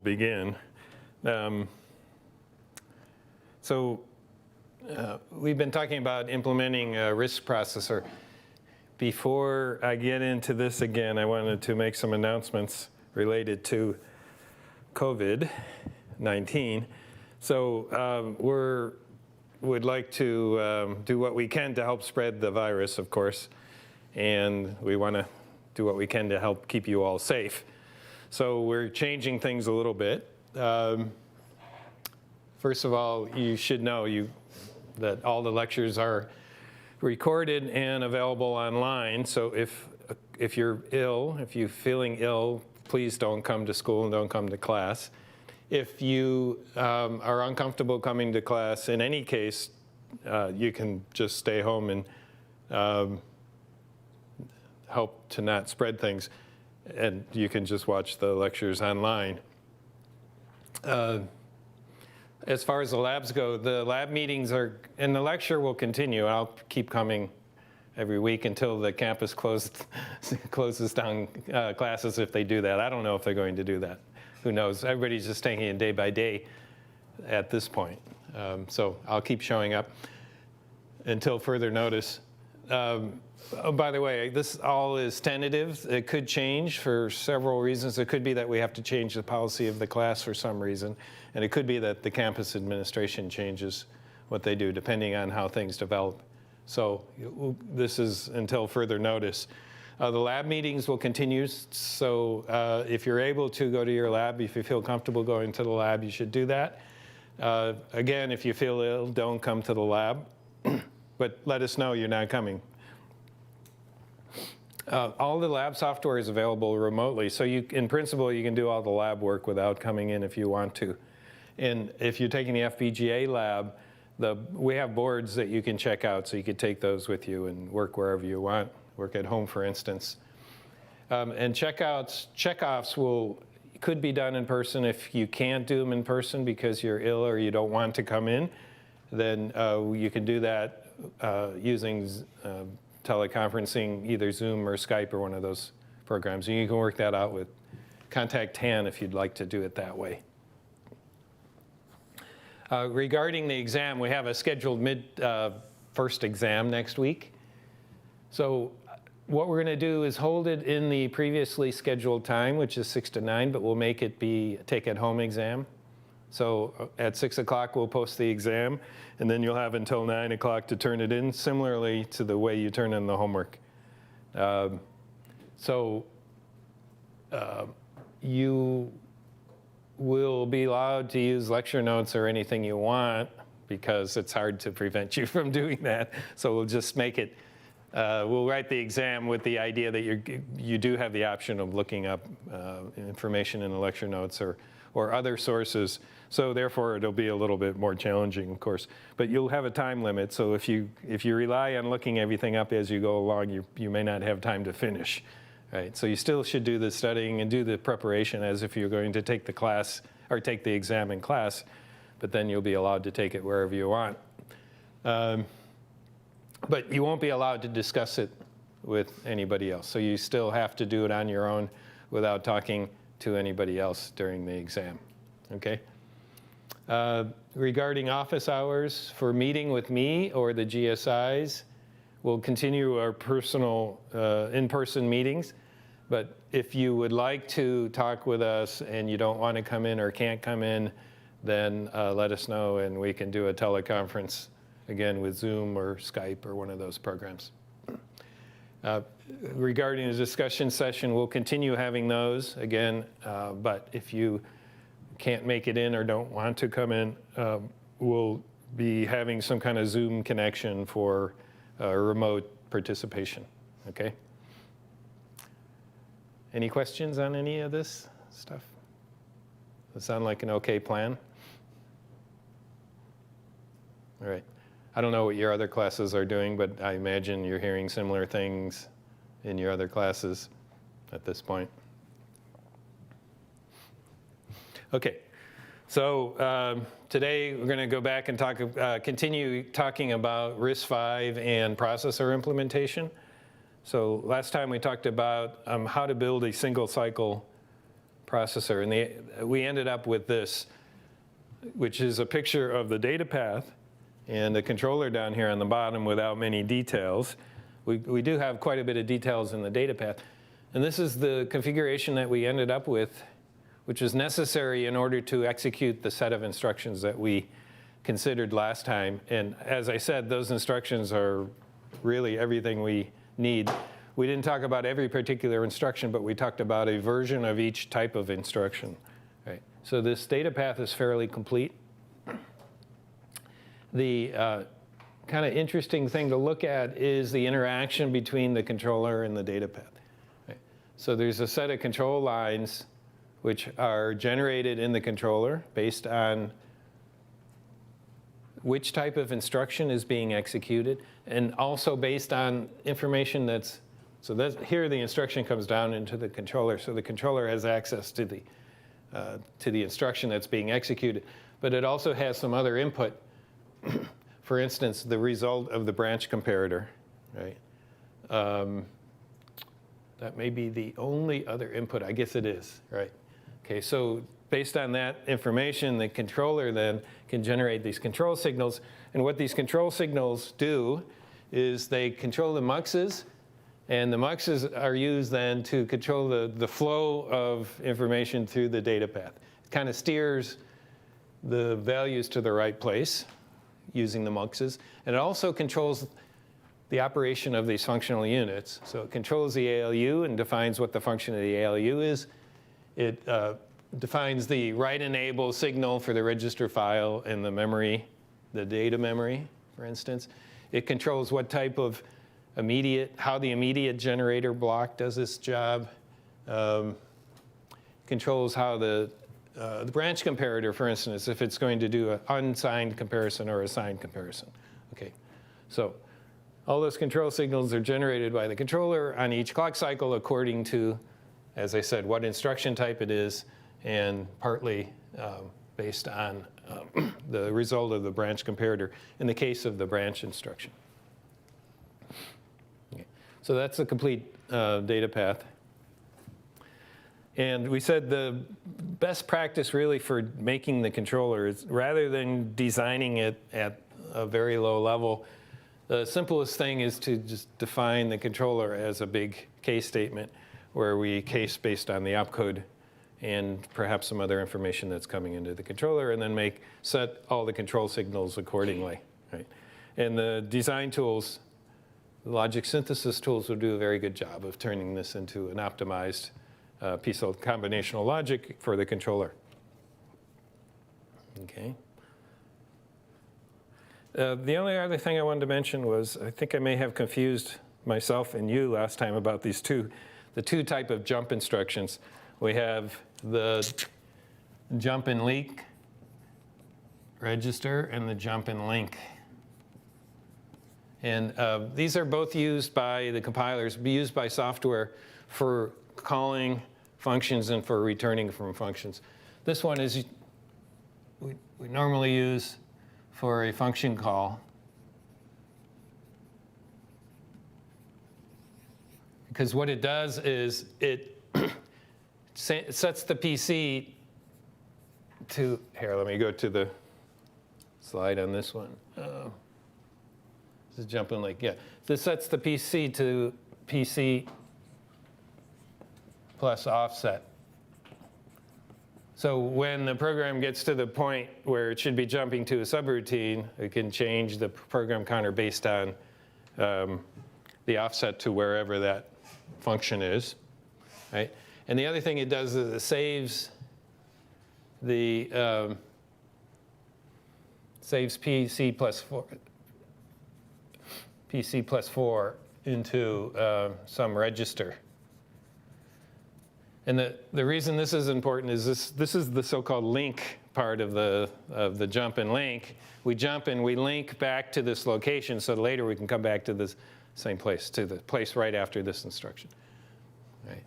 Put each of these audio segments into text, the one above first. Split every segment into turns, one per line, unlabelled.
begin. We've been talking about implementing a RISC processor. Before I get into this again, I wanted to make some announcements related to COVID-19. So we'd like to do what we can to help spread the virus, of course, and we want to do what we can to help keep you all safe. So we're changing things a little bit. First of all, you should know that all the lectures are recorded and available online. So if you're ill, if you're feeling ill, please don't come to school and don't come to class. If you are uncomfortable coming to class, in any case, you can just stay home and help to not spread things. And you can just watch the lectures online. As far as the labs go, the lab meetings and the lecture will continue. I'll keep coming every week until the campus closes down classes if they do that. I don't know if they're going to do that. Who knows? Everybody's just taking it day by day at this point. So I'll keep showing up until further notice. Oh, by the way, this all is tentative. It could change for several reasons. It could be that we have to change the policy of the class for some reason. And it could be that the campus administration changes what they do, depending on how things develop. So this is until further notice. The lab meetings will continue. So if you're able to go to your lab, if you feel comfortable going to the lab, you should do that. Again, if you feel ill, don't come to the lab. But let us know you're not coming. All the lab software is available remotely. So in principle, you can do all the lab work without coming in if you want to. And if you're taking the FPGA lab, we have boards that you can check out, so you could take those with you and work wherever you want, work at home, for instance. And checkoffs could be done in person. If you can't do them in person because you're ill or you don't want to come in, then you can do that using teleconferencing, either Zoom or Skype or one of those programs. And you can work that out with Contact TAN if you'd like to do it that way. Regarding the exam, we have a scheduled first exam next week. So what we're going to do is hold it in the previously scheduled time, which is 6 to 9, but we'll make it be a take-at-home exam. So at 6 o'clock, we'll post the exam, and then you'll have until 9 o'clock to turn it in, similarly to the way you turn in the homework. You will be allowed to use lecture notes or anything you want, because it's hard to prevent you from doing that. So we'll just make it, we'll write the exam with the idea that you do have the option of looking up information in the lecture notes or other sources. So therefore, it'll be a little bit more challenging, of course. But you'll have a time limit. So if you rely on looking everything up as you go along, you may not have time to finish. Right? So you still should do the studying and do the preparation as if you're going to take the class or take the exam in class, but then you'll be allowed to take it wherever you want. But you won't be allowed to discuss it with anybody else. So you still have to do it on your own without talking to anybody else during the exam. Okay? Regarding office hours for meeting with me or the GSIs, we'll continue our personal in-person meetings. But if you would like to talk with us and you don't want to come in or can't come in, then let us know and we can do a teleconference, again, with Zoom or Skype or one of those programs. Regarding the discussion session, we'll continue having those, again, but if you can't make it in or don't want to come in, we'll be having some kind of Zoom connection for remote participation, okay? Any questions on any of this stuff? Does it sound like an okay plan? All right. I don't know what your other classes are doing, but I imagine you're hearing similar things in your other classes at this point. Okay. So today we're going to go back and continue talking about RISC-V and processor implementation. So last time we talked about how to build a single cycle processor. And we ended up with this, which is a picture of the data path and the controller down here on the bottom without many details. We do have quite a bit of details in the data path. And this is the configuration that we ended up with, which is necessary in order to execute the set of instructions that we considered last time. And as I said, those instructions are really everything we need. We didn't talk about every particular instruction, but we talked about a version of each type of instruction. Right. So this data path is fairly complete. The kind of interesting thing to look at is the interaction between the controller and the data path. Right. So there's a set of control lines which are generated in the controller based on which type of instruction is being executed, and also based on information that's, so that's, here the instruction comes down into the controller, so the controller has access to the instruction that's being executed, but it also has some other input. For instance, the result of the branch comparator, right? That may be the only other input, I guess it is, right? Okay, so based on that information, the controller then can generate these control signals. And what these control signals do is they control the muxes, and the muxes are used then to control the flow of information through the data path. It kind of steers the values to the right place using the muxes. And it also controls the operation of these functional units. So it controls the ALU and defines what the function of the ALU is. It defines the write enable signal for the register file and the memory, the data memory, for instance. It controls what type of how the immediate generator block does its job. Controls how the branch comparator, for instance, if it's going to do an unsigned comparison or a signed comparison. Okay, so all those control signals are generated by the controller on each clock cycle according to, as I said, what instruction type it is, and partly based on the result of the branch comparator in the case of the branch instruction. Okay. So that's the complete data path. And we said the best practice really for making the controller is, rather than designing it at a very low level, the simplest thing is to just define the controller as a big case statement where we case based on the opcode and perhaps some other information that's coming into the controller, and then set all the control signals accordingly. Right? And the design tools, the logic synthesis tools, will do a very good job of turning this into an optimized piece of combinational logic for the controller. Okay. The only other thing I wanted to mention was, I think I may have confused myself and you last time about the two type of jump instructions. We have the jump and link register and the jump and link. And these are both used by the compilers, used by software for calling functions and for returning from functions. This one is we normally use for a function call, because what it does is it sets the PC to, here, let me go to the slide on this one. This is jumping like, yeah. This sets the PC to PC plus offset. So when the program gets to the point where it should be jumping to a subroutine, it can change the program counter based on the offset to wherever that function is, right? And the other thing it does is it saves the saves PC plus 4 into some register. And the reason this is important is this is the so-called link part of the jump and link. We jump and we link back to this location so later we can come back to this same place, to the place right after this instruction. Right.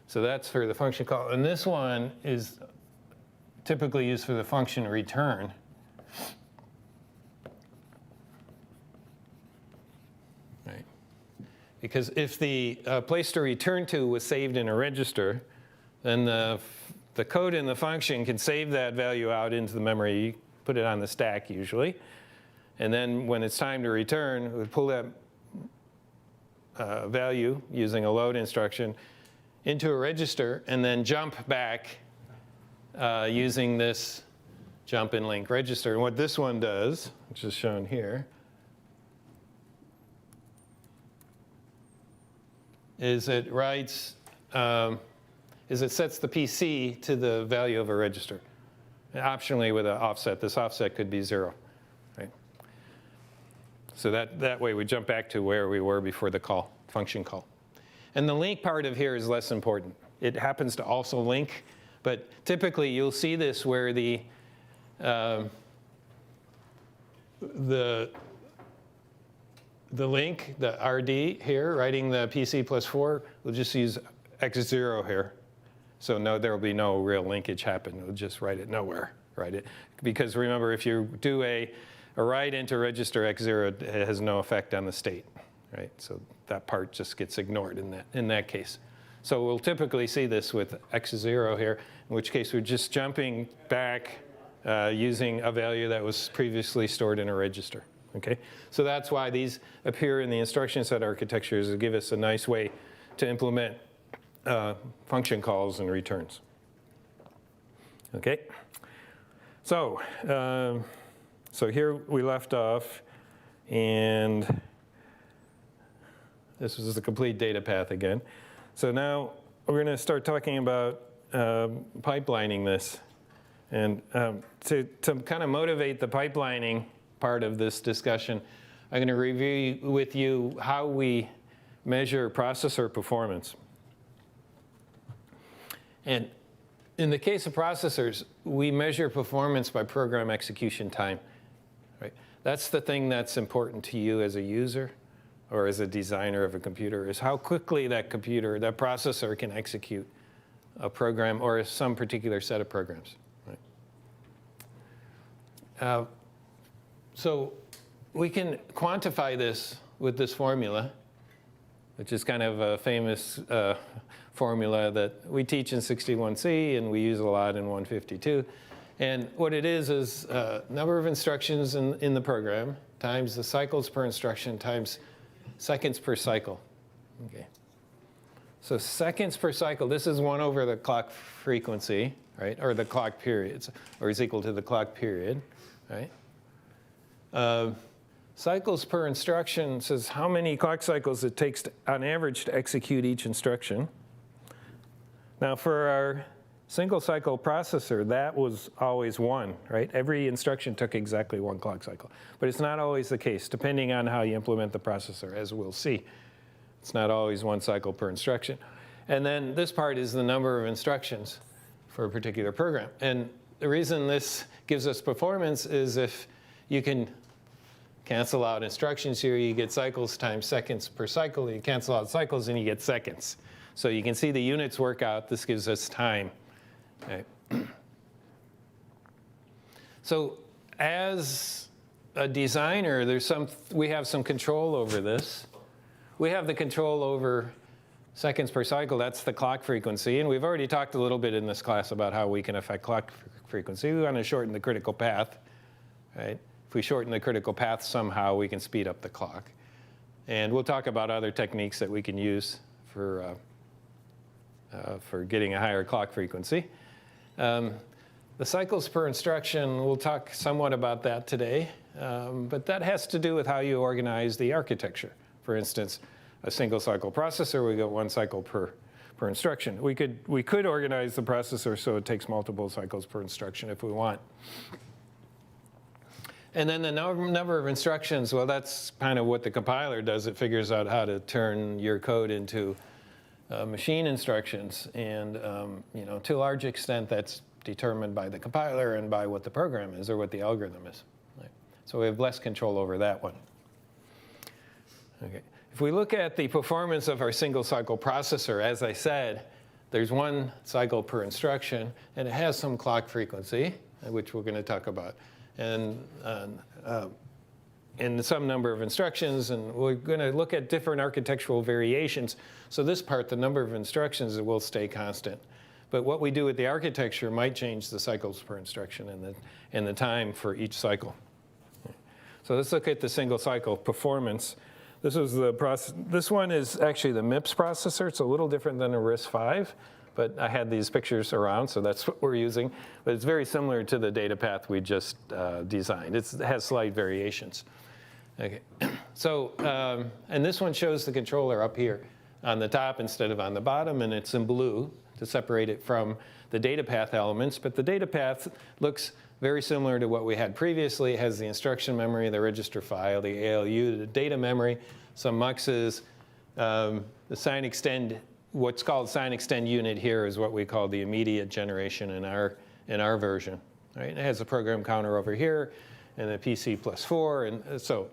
So that's for the function call. And this one is typically used for the function return. Right. Because if the place to return to was saved in a register, then the code in the function can save that value out into the memory, put it on the stack usually. And then when it's time to return, we pull that value using a load instruction into a register and then jump back using this jump and link register. And what this one does, which is shown here, is it writes, it sets the PC to the value of a register. And optionally with an offset. This offset could be 0. Right? So that way we jump back to where we were before the call, function call. And the link part of here is less important. It happens to also link, but typically you'll see this where the link, the RD here, writing the PC +4, we'll just use X0 here. So no, there will be no real linkage happen. We'll just write it nowhere, right? Because remember, if you do a write into register X0, it has no effect on the state, right? So that part just gets ignored in that case. So we'll typically see this with X0 here, in which case we're just jumping back using a value that was previously stored in a register. Okay, so that's why these appear in the instruction set architectures to give us a nice way to implement function calls and returns. Okay, so so here we left off, and this was the complete data path again. So now we're going to start talking about pipelining this, and to kind of motivate the pipelining part of this discussion, I'm going to review with you how we measure processor performance. And in the case of processors, we measure performance by program execution time. Right? That's the thing that's important to you as a user or as a designer of a computer, is how quickly that computer, that processor can execute a program or some particular set of programs. Right? So we can quantify this with this formula, which is kind of a famous formula that we teach in 61C and we use a lot in 152. And what it is number of instructions in the program times the cycles per instruction times seconds per cycle. Okay. So seconds per cycle, this is 1 over the clock frequency, right? Or the clock periods, or is equal to the clock period, right? Cycles per instruction says how many clock cycles it takes on average to execute each instruction. Now for our single cycle processor, that was always 1, right? Every instruction took exactly 1 clock cycle. But it's not always the case, depending on how you implement the processor, as we'll see. It's not always 1 cycle per instruction. And then this part is the number of instructions for a particular program. And the reason this gives us performance is if you can cancel out instructions here, you get cycles times seconds per cycle. You cancel out cycles and you get seconds. So you can see the units work out. This gives us time. Okay. So as a designer, we have some control over this. We have the control over seconds per cycle. That's the clock frequency. And we've already talked a little bit in this class about how we can affect clock frequency. We want to shorten the critical path, right? If we shorten the critical path somehow, we can speed up the clock. And we'll talk about other techniques that we can use for getting a higher clock frequency. The cycles per instruction, we'll talk somewhat about that today. But that has to do with how you organize the architecture. For instance, a single cycle processor, we got 1 cycle per instruction. We could organize the processor so it takes multiple cycles per instruction if we want. And then the number of instructions, well, that's kind of what the compiler does. It figures out how to turn your code into machine instructions. And to a large extent, that's determined by the compiler and by what the program is or what the algorithm is. Right? So we have less control over that one. Okay. If we look at the performance of our single cycle processor, as I said, there's 1 cycle per instruction, and it has some clock frequency, which we're going to talk about, and some number of instructions, and we're going to look at different architectural variations. So this part, the number of instructions, will stay constant. But what we do with the architecture might change the cycles per instruction and the time for each cycle. So let's look at the single cycle performance. This one is actually the MIPS processor. It's a little different than a RISC-V, but I had these pictures around, so that's what we're using. But it's very similar to the Datapath we just designed. It has slight variations. Okay, so, and this one shows the controller up here on the top instead of on the bottom, and it's in blue to separate it from the Datapath elements. But the Datapath looks very similar to what we had previously. It has the instruction memory, the register file, the ALU, the data memory, some muxes, the sign extend. What's called sign extend unit here is what we call the immediate generation in our version. Right? It has a program counter over here and the PC+4, and so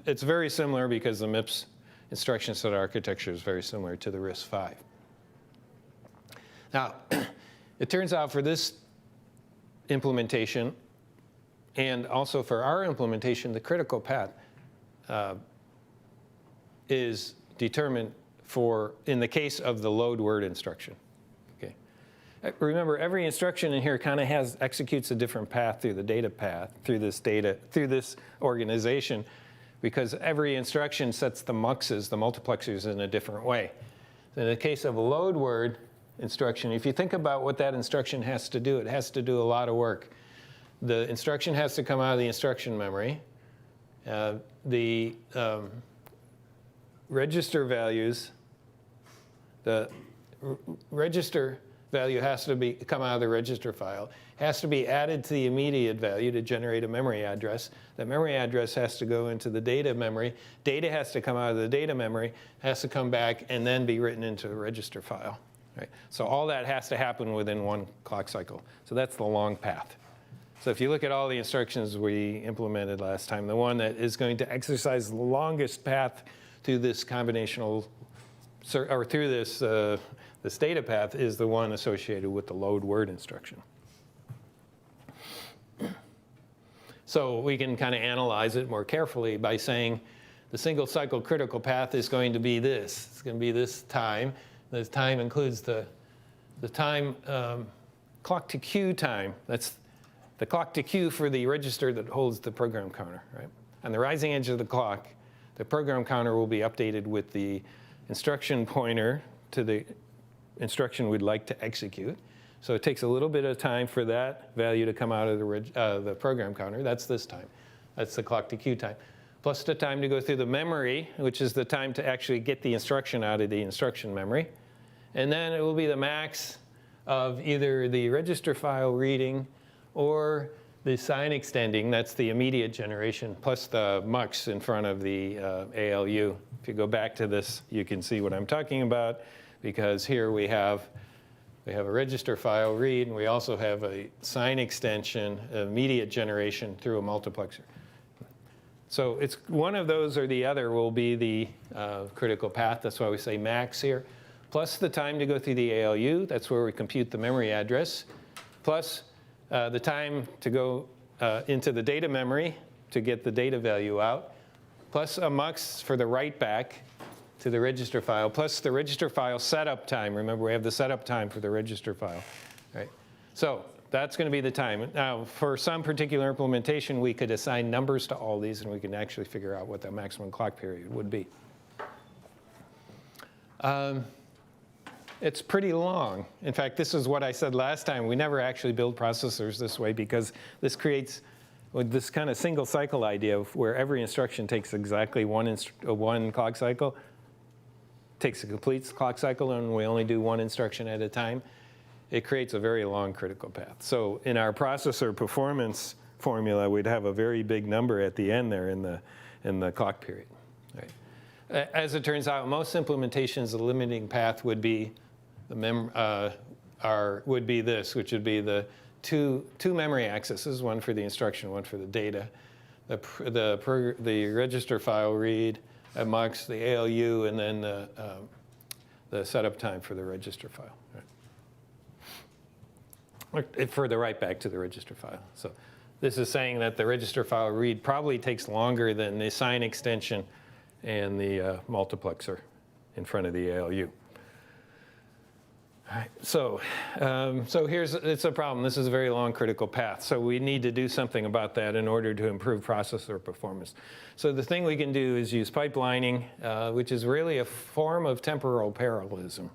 it's very similar because the MIPS instruction set architecture is very similar to the RISC-V. Now, it turns out for this implementation and also for our implementation, the critical path is determined in the case of the load word instruction. Okay. Remember, every instruction in here kind of executes a different path through the data path, through this organization, because every instruction sets the muxes, the multiplexers, in a different way. In the case of a load word instruction, if you think about what that instruction has to do, it has to do a lot of work. The instruction has to come out of the instruction memory. The register values, the register value has to come out of the register file, has to be added to the immediate value to generate a memory address. That memory address has to go into the data memory. Data has to come out of the data memory, has to come back, and then be written into the register file. Right? So all that has to happen within one clock cycle. So that's the long path. So if you look at all the instructions we implemented last time, the one that is going to exercise the longest path through this combinational, or through this data path, is the one associated with the load word instruction. So we can kind of analyze it more carefully by saying the single cycle critical path is going to be this. It's going to be this time. This time includes the time, clock to queue time. That's the clock to queue for the register that holds the program counter, right? On the rising edge of the clock, the program counter will be updated with the instruction pointer to the instruction we'd like to execute. So it takes a little bit of time for that value to come out of the program counter. That's this time. That's the clock to queue time. Plus the time to go through the memory, which is the time to actually get the instruction out of the instruction memory. And then it will be the max of either the register file reading or the sign extending. That's the immediate generation, plus the mux in front of the ALU. If you go back to this, you can see what I'm talking about, because here we have a register file read, and we also have a sign extension, immediate generation through a multiplexer. So it's one of those or the other will be the critical path. That's why we say max here. Plus the time to go through the ALU. That's where we compute the memory address. Plus the time to go into the data memory to get the data value out. Plus a mux for the write back to the register file. Plus the register file setup time. Remember, we have the setup time for the register file. Right? So that's going to be the time. Now, for some particular implementation, we could assign numbers to all these, and we can actually figure out what the maximum clock period would be. It's pretty long. In fact, this is what I said last time. We never actually build processors this way because this creates this kind of single cycle idea of where every instruction takes exactly one clock cycle, takes a complete clock cycle, and we only do one instruction at a time. It creates a very long critical path. So in our processor performance formula, we'd have a very big number at the end there in the clock period. Right? As it turns out, most implementations, the limiting path would be this, which would be the two memory accesses, one for the instruction, one for the data, the register file read, a mux, the ALU, and then the setup time for the register file. Right? For the write back to the register file. So this is saying that the register file read probably takes longer than the sign extension and the multiplexer in front of the ALU. All right, so it's a problem. This is a very long critical path. So we need to do something about that in order to improve processor performance. So the thing we can do is use pipelining, which is really a form of temporal parallelism.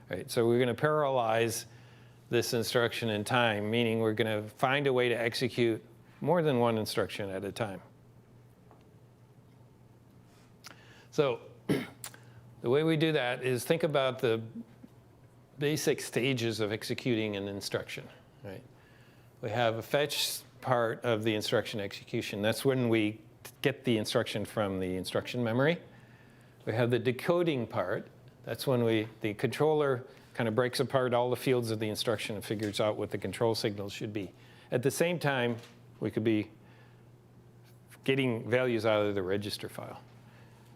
Right? So we're going to parallelize this instruction in time, meaning we're going to find a way to execute more than one instruction at a time. So the way we do that is think about the basic stages of executing an instruction. Right? We have a fetch part of the instruction execution. That's when we get the instruction from the instruction memory. We have the decoding part. That's when the controller kind of breaks apart all the fields of the instruction and figures out what the control signals should be. At the same time, we could be getting values out of the register file.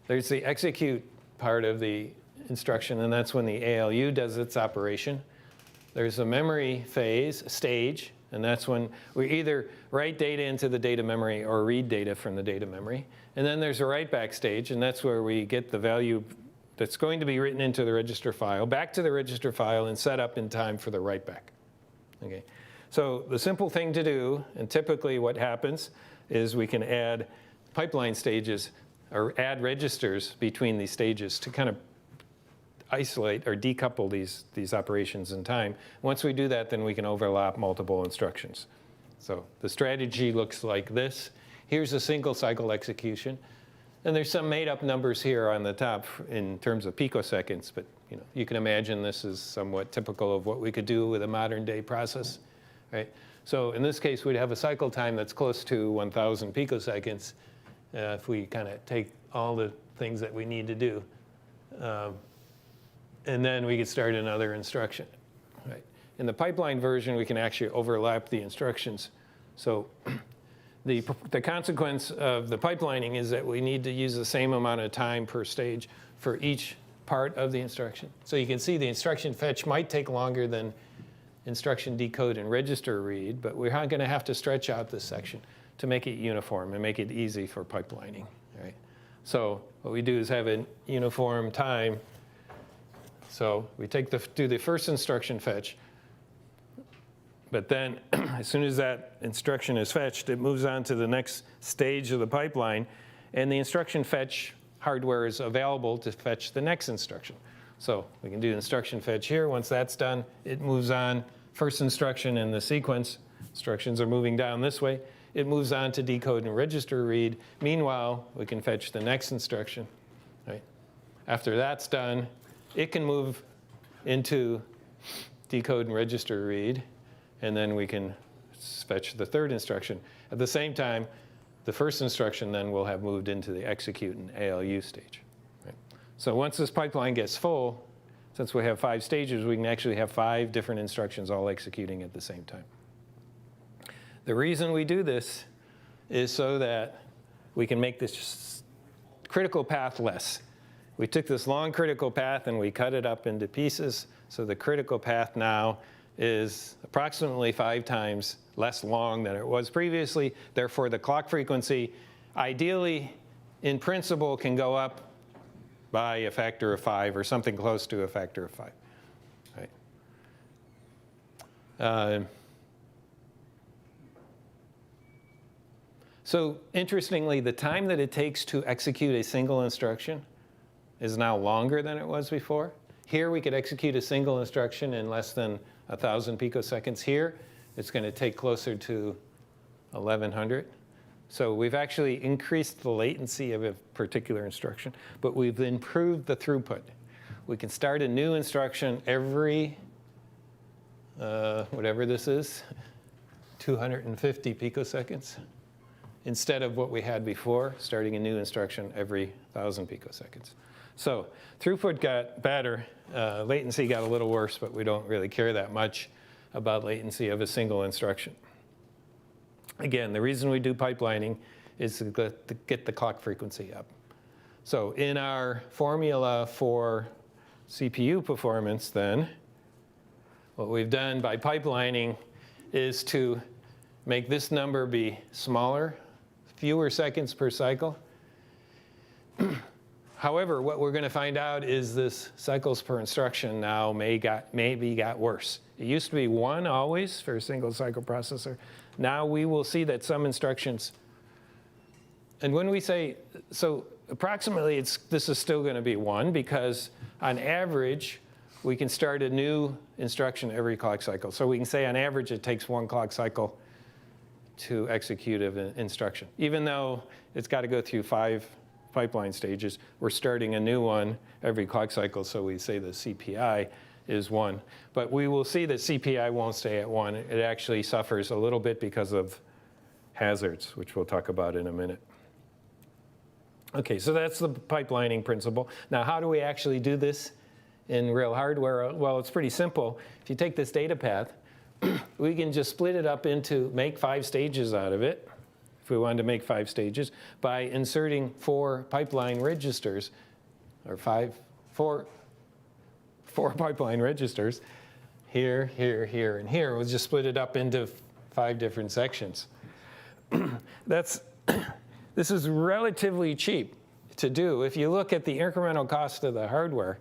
There's the execute part of the instruction, and that's when the ALU does its operation. There's a memory stage, and that's when we either write data into the data memory or read data from the data memory. And then there's a write back stage, and that's where we get the value that's going to be written into the register file, back to the register file, and set up in time for the write back. Okay. So the simple thing to do, and typically what happens, is we can add pipeline stages or add registers between these stages to kind of isolate or decouple these operations in time. Once we do that, then we can overlap multiple instructions. So the strategy looks like this. Here's a single cycle execution. And there's some made up numbers here on the top in terms of picoseconds, but you can imagine this is somewhat typical of what we could do with a modern day process. Right? So in this case, we'd have a cycle time that's close to 1,000 picoseconds if we kind of take all the things that we need to do. And then we could start another instruction. Right? In the pipeline version, we can actually overlap the instructions. So the consequence of the pipelining is that we need to use the same amount of time per stage for each part of the instruction. So you can see the instruction fetch might take longer than instruction decode and register read, but we're going to have to stretch out this section to make it uniform and make it easy for pipelining. Right? So what we do is have a uniform time. So we do the first instruction fetch, but then as soon as that instruction is fetched, it moves on to the next stage of the pipeline, and the instruction fetch hardware is available to fetch the next instruction. So we can do instruction fetch here. Once that's done, it moves on. First instruction in the sequence, instructions are moving down this way. It moves on to decode and register read. Meanwhile, we can fetch the next instruction. Right? After that's done, it can move into decode and register read, and then we can fetch the third instruction. At the same time, the first instruction then will have moved into the execute and ALU stage. Right? So once this pipeline gets full, since we have 5 stages, we can actually have 5 different instructions all executing at the same time. The reason we do this is so that we can make this critical path less. We took this long critical path and we cut it up into pieces. So the critical path now is approximately 5 times less long than it was previously. Therefore, the clock frequency, ideally, in principle, can go up by a factor of 5 or something close to a factor of 5. Right? So interestingly, the time that it takes to execute a single instruction is now longer than it was before. Here, we could execute a single instruction in less than 1,000 picoseconds. Here, it's going to take closer to 1,100. So we've actually increased the latency of a particular instruction, but we've improved the throughput. We can start a new instruction every, whatever this is, 250 picoseconds, instead of what we had before, starting a new instruction every 1,000 picoseconds. So throughput got better, latency got a little worse, but we don't really care that much about latency of a single instruction. Again, the reason we do pipelining is to get the clock frequency up. So in our formula for CPU performance then, what we've done by pipelining is to make this number be smaller, fewer seconds per cycle, However, what we're going to find out is this cycles per instruction now maybe got worse. It used to be 1 always for a single cycle processor. Now we will see that some instructions, and when we say, so approximately this is still going to be 1 because on average, we can start a new instruction every clock cycle. So we can say on average it takes 1 clock cycle to execute an instruction. Even though it's got to go through 5 pipeline stages, we're starting a new one every clock cycle, so we say the CPI is 1. But we will see that CPI won't stay at 1. It actually suffers a little bit because of hazards, which we'll talk about in a minute. Okay, so that's the pipelining principle. Now, how do we actually do this in real hardware? Well, it's pretty simple. If you take this data path, we can just split it up into, make 5 stages out of it, if we wanted to make 5 stages, by inserting 4 pipeline registers, or 4 pipeline registers, here, here, here, and here. We'll just split it up into 5 different sections. This is relatively cheap to do. If you look at the incremental cost of the hardware,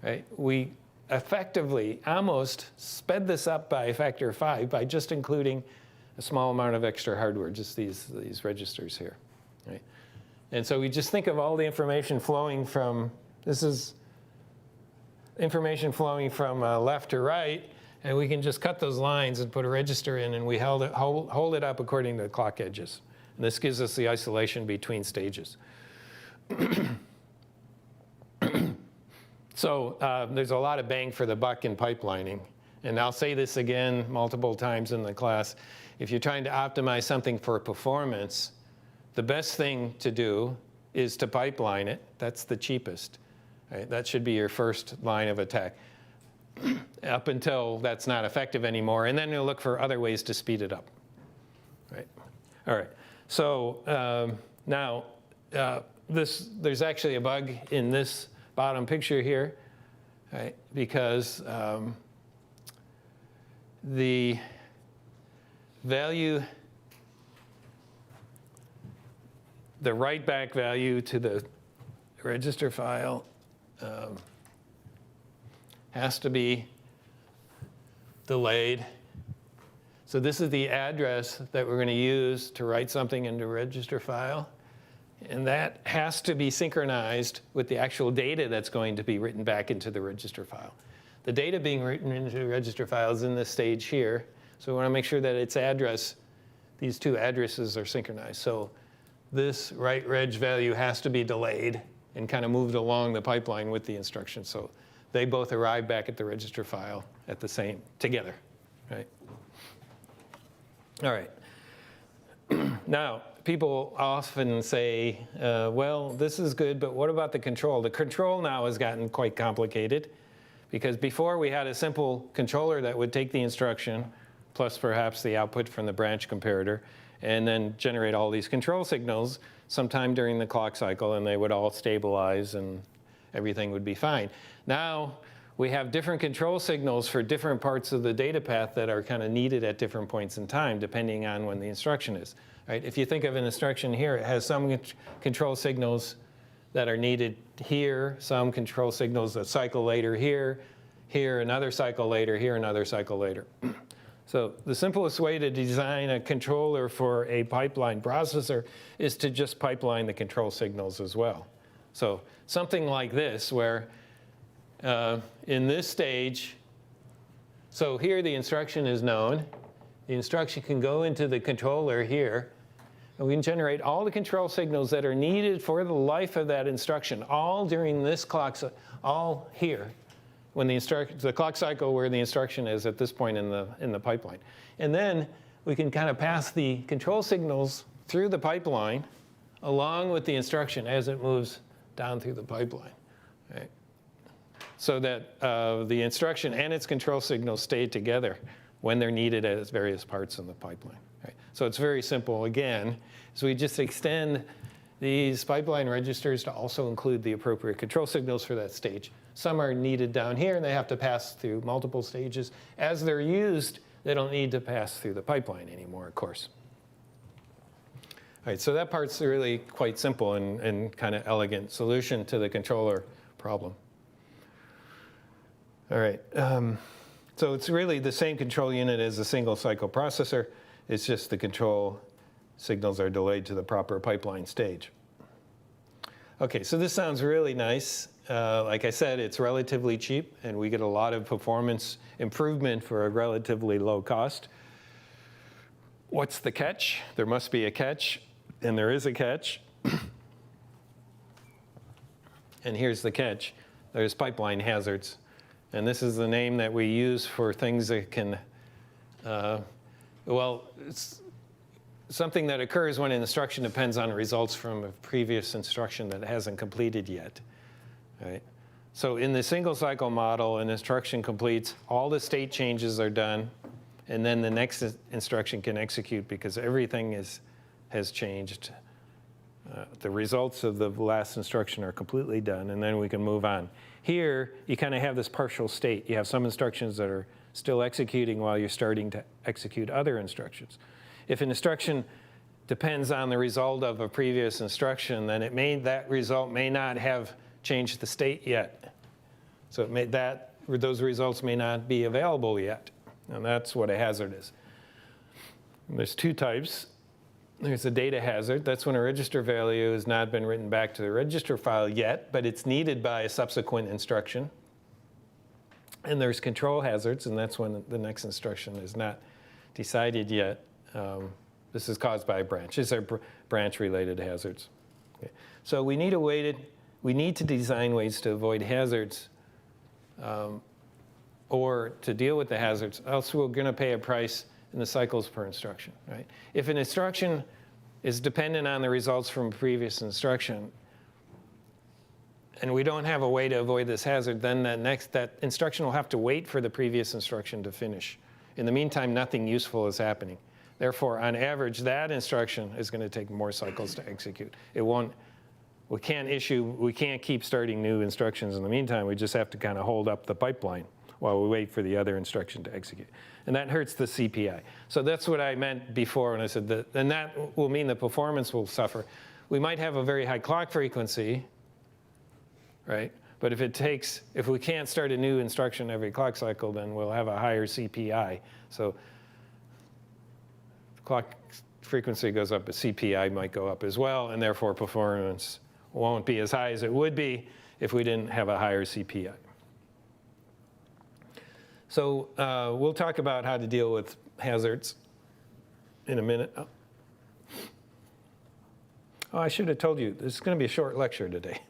right, we effectively almost sped this up by a factor of 5 by just including a small amount of extra hardware, just these registers here. Right? And so we just think of all the information flowing from, this is information flowing from left to right, and we can just cut those lines and put a register in, and we hold it up according to the clock edges. And this gives us the isolation between stages. So there's a lot of bang for the buck in pipelining. And I'll say this again multiple times in the class. If you're trying to optimize something for performance, the best thing to do is to pipeline it. That's the cheapest. Right? That should be your first line of attack up until that's not effective anymore. And then you'll look for other ways to speed it up. Right? All right. So now there's actually a bug in this bottom picture here, right? Because the value, the write back value to the register file has to be delayed. So this is the address that we're going to use to write something into a register file. And that has to be synchronized with the actual data that's going to be written back into the register file. The data being written into the register file is in this stage here. So we want to make sure that its address, these 2 addresses are synchronized. So this write reg value has to be delayed and kind of moved along the pipeline with the instruction. So they both arrive back at the register file at the same, together, right? All right. Now, people often say, well, this is good, but what about the control? The control now has gotten quite complicated because before we had a simple controller that would take the instruction plus perhaps the output from the branch comparator and then generate all these control signals sometime during the clock cycle, and they would all stabilize and everything would be fine. Now, we have different control signals for different parts of the data path that are kind of needed at different points in time, depending on when the instruction is. Right? If you think of an instruction here, it has some control signals that are needed here, some control signals that cycle later here, here another cycle later, here another cycle later. So the simplest way to design a controller for a pipeline processor is to just pipeline the control signals as well. So something like this, where in this stage, so here the instruction is known. The instruction can go into the controller here, and we can generate all the control signals that are needed for the life of that instruction, all during this clock, all here, when the clock cycle where the instruction is at this point in the pipeline. And then we can kind of pass the control signals through the pipeline along with the instruction as it moves down through the pipeline. Right? So that the instruction and its control signals stay together when they're needed at various parts in the pipeline. Right? So it's very simple. Again, so we just extend these pipeline registers to also include the appropriate control signals for that stage. Some are needed down here, and they have to pass through multiple stages. As they're used, they don't need to pass through the pipeline anymore, of course. right, so that part's really quite simple and kind of elegant solution to the controller problem. All right, so it's really the same control unit as a single cycle processor. It's just the control signals are delayed to the proper pipeline stage. Okay, so this sounds really nice. Like I said, it's relatively cheap, and we get a lot of performance improvement for a relatively low cost. What's the catch? There must be a catch, and there is a catch. And here's the catch. There's pipeline hazards. And this is the name that we use for things that can, well, it's something that occurs when an instruction depends on results from a previous instruction that hasn't completed yet. Right? So in the single cycle model, an instruction completes, all the state changes are done, and then the next instruction can execute because everything has changed. The results of the last instruction are completely done, and then we can move on. Here, you kind of have this partial state. You have some instructions that are still executing while you're starting to execute other instructions. If an instruction depends on the result of a previous instruction, then that result may not have changed the state yet. So those results may not be available yet. And that's what a hazard is. And there's two types. There's a data hazard. That's when a register value has not been written back to the register file yet, but it's needed by a subsequent instruction. And there's control hazards, and that's when the next instruction is not decided yet. This is caused by a branch. These are branch-related hazards. Okay. So we need to design ways to avoid hazards or to deal with the hazards, else we're going to pay a price in the cycles per instruction. Right? If an instruction is dependent on the results from a previous instruction, and we don't have a way to avoid this hazard, then that instruction will have to wait for the previous instruction to finish. In the meantime, nothing useful is happening. Therefore, on average, that instruction is going to take more cycles to execute. We can't keep starting new instructions in the meantime. We just have to kind of hold up the pipeline while we wait for the other instruction to execute. And that hurts the CPI. So that's what I meant before when I said that, and that will mean the performance will suffer. We might have a very high clock frequency, right? But if we can't start a new instruction every clock cycle, then we'll have a higher CPI. So clock frequency goes up, but CPI might go up as well, and therefore performance won't be as high as it would be if we didn't have a higher CPI. So we'll talk about how to deal with hazards in a minute. Oh, I should have told you, this is going to be a short lecture today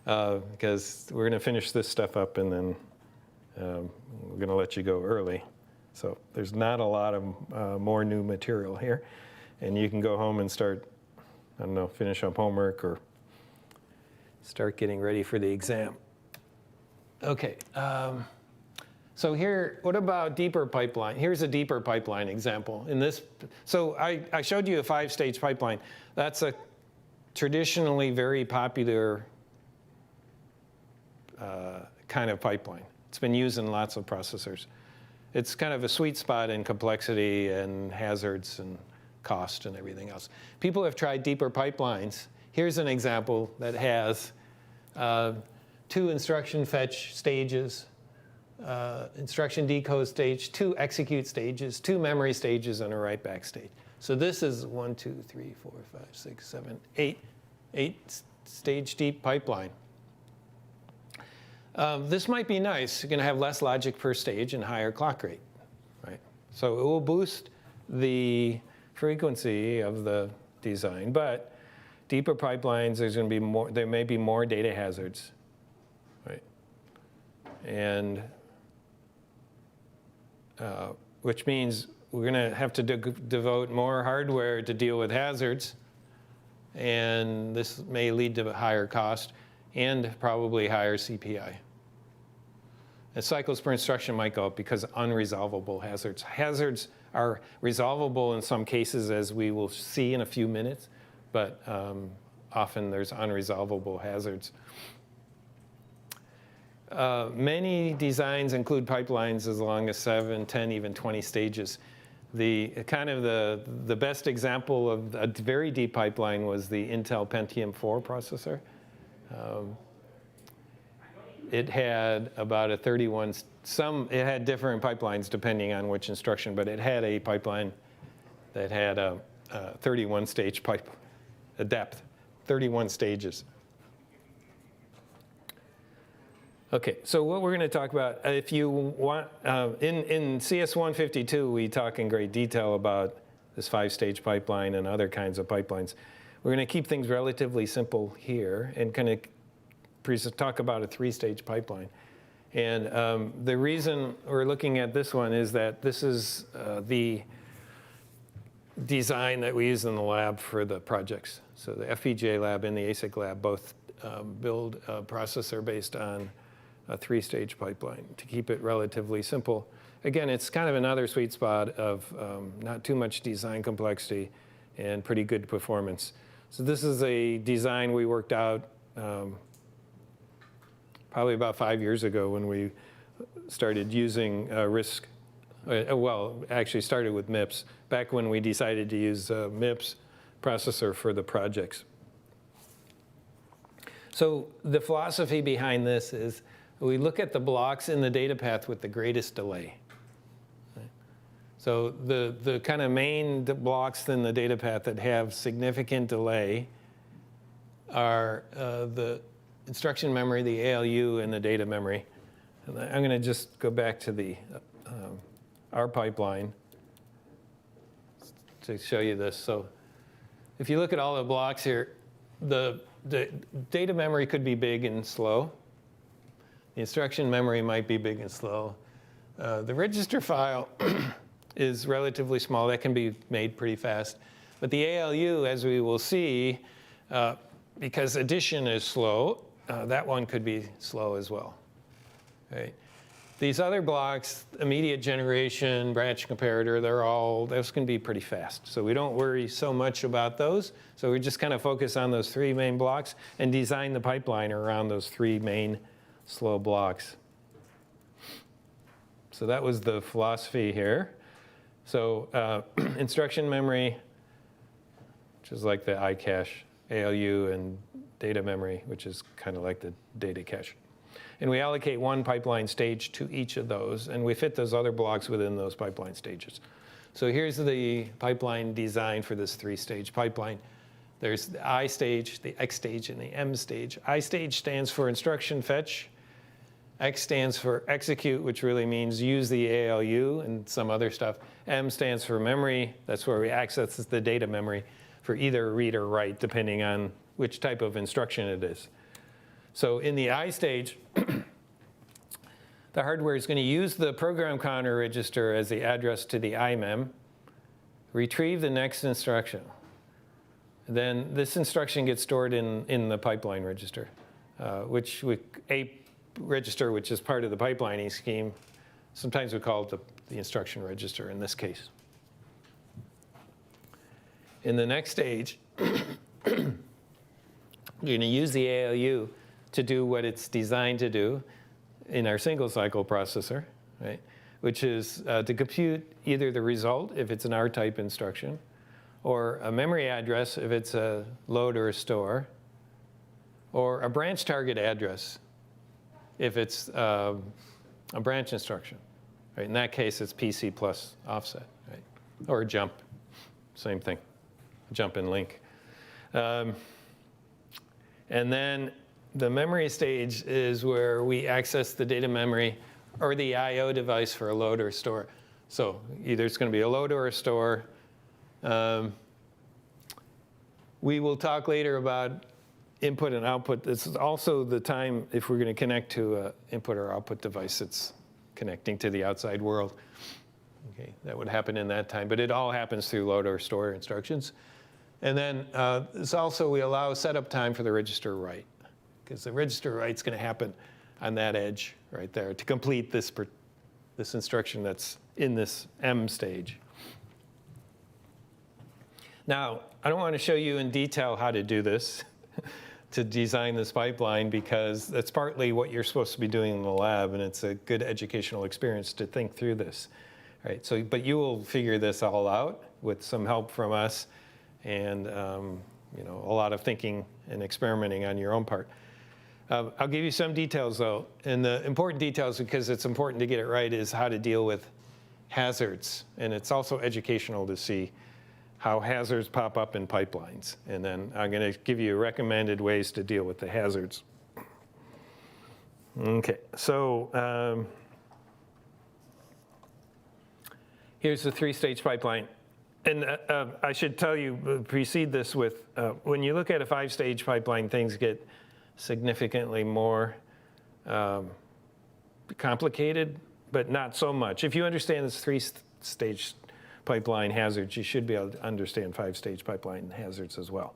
because we're going to finish this stuff up and then we're going to let you go early. So there's not a lot of more new material here. And you can go home and start, I don't know, finish up homework or start getting ready for the exam. Okay. So here, what about deeper pipeline? Here's a deeper pipeline example. So I showed you a 5-stage pipeline. That's a traditionally very popular kind of pipeline. It's been used in lots of processors. It's kind of a sweet spot in complexity and hazards and cost and everything else. People have tried deeper pipelines. Here's an example that has 2 instruction fetch stages, instruction decode stage, 2 execute stages, 2 memory stages, and a write back stage. So this is 1, 2, 3, 4, 5, 6, 7, 8 stage deep pipeline. This might be nice. You're going to have less logic per stage and higher clock rate, right? So it will boost the frequency of the design, but deeper pipelines, there may be more data hazards, right? And which means we're going to have to devote more hardware to deal with hazards, and this may lead to a higher cost and probably higher CPI. And cycles per instruction might go up because unresolvable hazards. Hazards are resolvable in some cases, as we will see in a few minutes, but often there's unresolvable hazards. Many designs include pipelines as long as 7, 10, even 20 stages. The kind of the best example of a very deep pipeline was the Intel Pentium 4 processor. It had about a 31, it had different pipelines depending on which instruction, but it had a pipeline that had a 31 stage pipe, a depth, 31 stages. Okay, so what we're going to talk about, if you want, in CS152, we talk in great detail about this 5-stage pipeline and other kinds of pipelines. We're going to keep things relatively simple here and kind of talk about a 3-stage pipeline. And the reason we're looking at this one is that this is the design that we use in the lab for the projects. So the FPGA lab and the ASIC lab both build a processor based on a 3-stage pipeline to keep it relatively simple. Again, it's kind of another sweet spot of not too much design complexity and pretty good performance. So this is a design we worked out probably about 5 years ago when we started using RISC. Well, actually started with MIPS, back when we decided to use MIPS processor for the projects. So the philosophy behind this is we look at the blocks in the data path with the greatest delay. So the kind of main blocks in the data path that have significant delay are the instruction memory, the ALU, and the data memory. And I'm going to just go back to the our pipeline to show you this. So if you look at all the blocks here, the data memory could be big and slow. The instruction memory might be big and slow. The register file is relatively small. That can be made pretty fast. But the ALU, as we will see, because addition is slow, that one could be slow as well. Right? These other blocks, immediate generation, branch comparator, those can be pretty fast. So we don't worry so much about those. So we just kind of focus on those 3 main blocks and design the pipeline around those 3 main slow blocks. So that was the philosophy here. So instruction memory, which is like the iCache, ALU, and data memory, which is kind of like the data cache. And we allocate 1 pipeline stage to each of those, and we fit those other blocks within those pipeline stages. So here's the pipeline design for this 3-stage pipeline. There's the I stage, the X stage, and the M stage. I stage stands for instruction fetch. X stands for execute, which really means use the ALU and some other stuff. M stands for memory. That's where we access the data memory for either read or write, depending on which type of instruction it is. So in the I stage, the hardware is going to use the program counter register as the address to the IMEM, retrieve the next instruction. Then this instruction gets stored in the pipeline register, a register which is part of the pipelining scheme. Sometimes we call it the instruction register in this case. In the next stage, you're going to use the ALU to do what it's designed to do in our single cycle processor, right? Which is to compute either the result if it's an R-type instruction, or a memory address if it's a load or a store, or a branch target address if it's a branch instruction. Right? In that case, it's PC plus offset, right? Or a jump, same thing, jump and link. And then the memory stage is where we access the data memory or the I/O device for a load or store. So either it's going to be a load or a store. We will talk later about input and output. This is also the time if we're going to connect to an input or output device that's connecting to the outside world. Okay, that would happen in that time. But it all happens through load or store instructions. And then it's also we allow setup time for the register write, because the register write's going to happen on that edge right there to complete this instruction that's in this M stage. Now, I don't want to show you in detail how to do this, to design this pipeline, because that's partly what you're supposed to be doing in the lab, and it's a good educational experience to think through this. right? So, but you will figure this all out with some help from us and you know, a lot of thinking and experimenting on your own part. I'll give you some details though, and the important details, because it's important to get it right, is how to deal with hazards. And it's also educational to see how hazards pop up in pipelines. And then I'm going to give you recommended ways to deal with the hazards. Okay, so here's the three-stage pipeline. And I should tell you, precede this with, when you look at a five-stage pipeline, things get significantly more complicated, but not so much. If you understand this three-stage pipeline hazards, you should be able to understand five-stage pipeline hazards as well.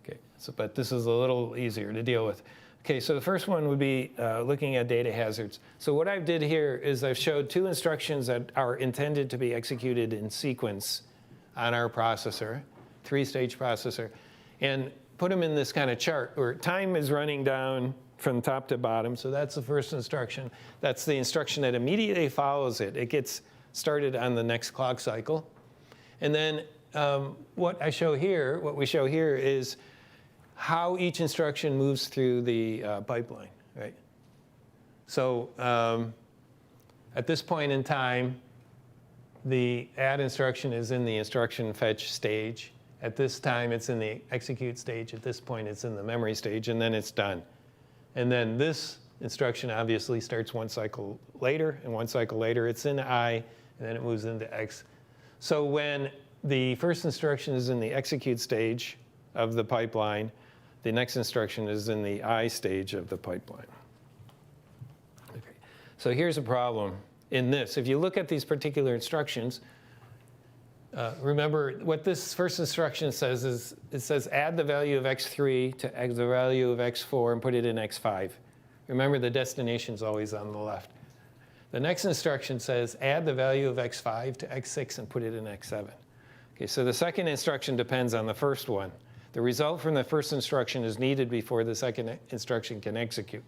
Okay, so, but this is a little easier to deal with. Okay, so the first one would be looking at data hazards. So what I did here is I've showed two instructions that are intended to be executed in sequence on our processor, three-stage processor, and put them in this kind of chart where time is running down from top to bottom. So that's the first instruction. That's the instruction that immediately follows it. It gets started on the next clock cycle. And then what we show here is how each instruction moves through the pipeline, right? So at this point in time, the add instruction is in the instruction fetch stage. At this time, it's in the execute stage. At this point, it's in the memory stage, and then it's done. And then this instruction obviously starts one cycle later, and one cycle later, it's in I, and then it moves into X. So when the first instruction is in the execute stage of the pipeline, the next instruction is in the I stage of the pipeline. Okay. So here's a problem in this. If you look at these particular instructions, remember what this first instruction says is, it says add the value of x3 to the value of x4 and put it in x5. Remember, the destination's always on the left. The next instruction says add the value of x5 to x6 and put it in x7. Okay, so the second instruction depends on the first one. The result from the first instruction is needed before the second instruction can execute.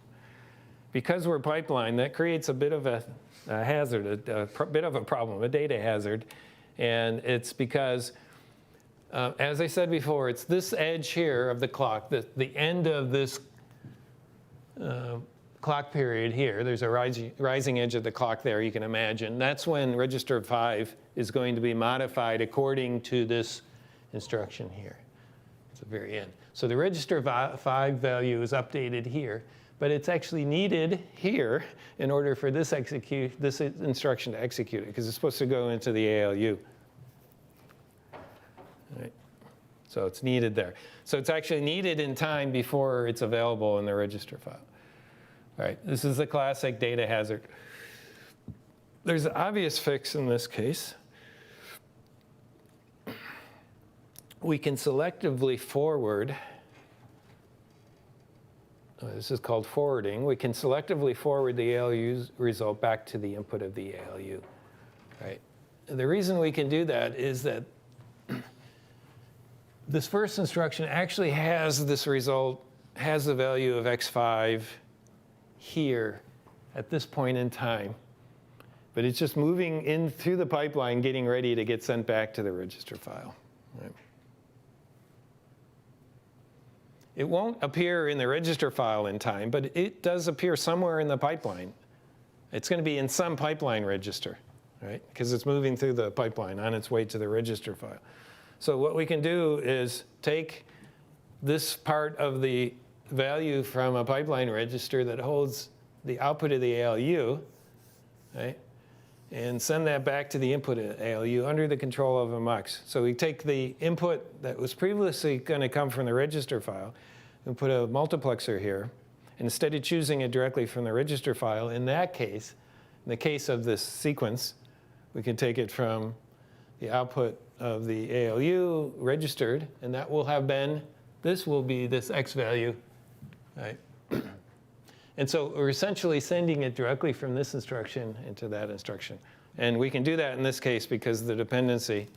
Because we're pipeline, that creates a bit of a hazard, a bit of a problem, a data hazard. And it's because, as I said before, it's this edge here of the clock, the end of this clock period here. There's a rising edge of the clock there, you can imagine. That's when register 5 is going to be modified according to this instruction here. It's the very end. So the register 5 value is updated here, but it's actually needed here in order for this instruction to execute it, because it's supposed to go into the ALU. Right. So it's needed there. So it's actually needed in time before it's available in the register file. All right, this is the classic data hazard. There's an obvious fix in this case. We can selectively forward. This is called forwarding. We can selectively forward the ALU result back to the input of the ALU. Right? And the reason we can do that is that this first instruction actually has this result, has the value of x5 here at this point in time. But it's just moving in through the pipeline, getting ready to get sent back to the register file. Right? It won't appear in the register file in time, but it does appear somewhere in the pipeline. It's going to be in some pipeline register, right? Because it's moving through the pipeline on its way to the register file. So what we can do is take this part of the value from a pipeline register that holds the output of the ALU, right? And send that back to the input of ALU under the control of a MUX. So we take the input that was previously going to come from the register file and put a multiplexer here. And instead of choosing it directly from the register file, in that case, in the case of this sequence, we can take it from the output of the ALU registered, and that will have been, this will be this X value, right? And so we're essentially sending it directly from this instruction into that instruction. And we can do that in this case because the dependency,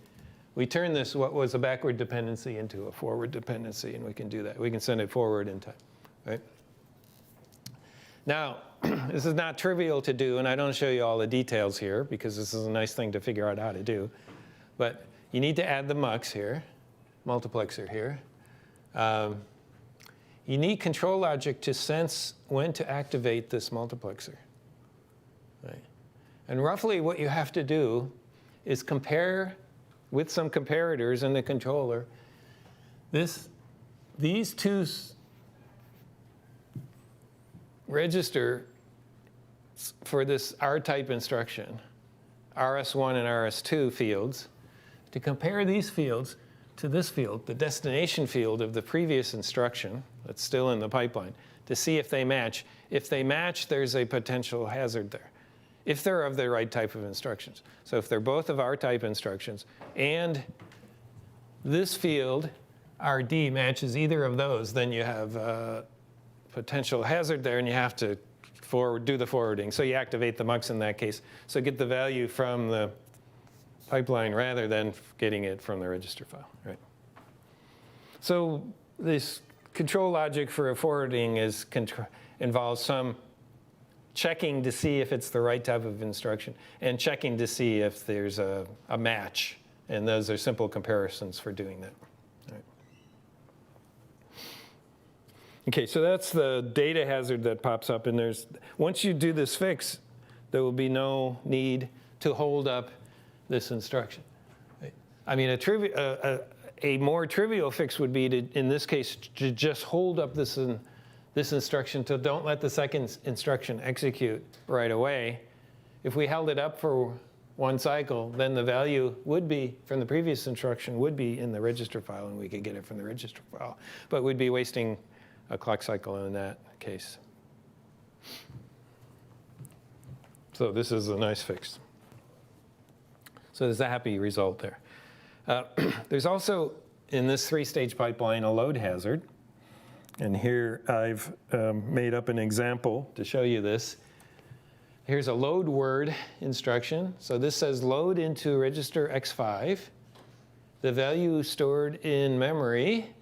we turn this, what was a backward dependency, into a forward dependency, and we can do that. We can send it forward in time, right? Now, this is not trivial to do, and I don't show you all the details here because this is a nice thing to figure out how to do. But you need to add the mux here, multiplexer here. You need control logic to sense when to activate this multiplexer. Right? And roughly what you have to do is compare with some comparators in the controller these two register for this R-type instruction, RS1 and RS2 fields, to compare these fields to this field, the destination field of the previous instruction that's still in the pipeline, to see if they match. If they match, there's a potential hazard there, if they're of the right type of instructions. So if they're both of R-type instructions, and this field, RD, matches either of those, then you have a potential hazard there, and you have to do the forwarding. So you activate the mux in that case. So get the value from the pipeline rather than getting it from the register file. Right? So this control logic for a forwarding involves some checking to see if it's the right type of instruction and checking to see if there's a match. And those are simple comparisons for doing that. Right. OK, so that's the data hazard that pops up. And once you do this fix, there will be no need to hold up this instruction. Right? I mean, a more trivial fix would be, in this case, to just hold up this instruction to don't let the second instruction execute right away. If we held it up for one cycle, then the value would be, from the previous instruction, would be in the register file, and we could get it from the register file. But we'd be wasting a clock cycle in that case. So this is a nice fix. So there's a happy result there. There's also, in this three-stage pipeline, a load hazard. And here I've made up an example to show you this. Here's a load word instruction. So this says load into register X5. The value stored in memory.